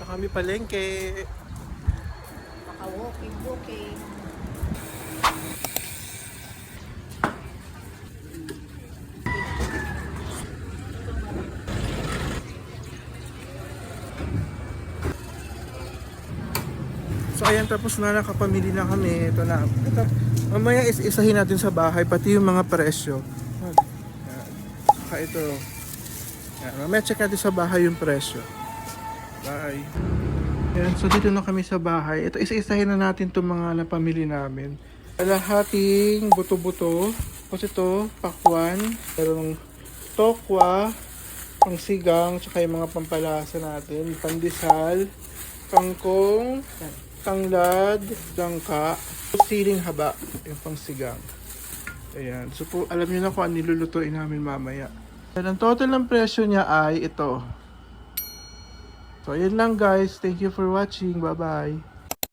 kami palengke. Maka-walking. So ayan, tapos na nakapamili na kami. Ito na. Ito, mamaya isahin natin sa bahay pati yung mga presyo. Yan. Saka ito. Yan. Mamaya check natin sa bahay yung presyo. Bye. Yan. So dito na kami sa bahay. Ito isa-isahin na natin itong mga napamili namin. Kalahating buto-buto. Tapos ito, pakwan. Merong tokwa, pangsigang, tsaka yung mga pampalasa natin. Pandesal, kangkong, tanglad, langka, siling haba, yung pangsigang. Ayan. So po, alam niyo na kung ano nilulutuin namin mamaya. And ang total ng presyo niya ay ito. So, ayan lang guys. Thank you for watching. Bye-bye.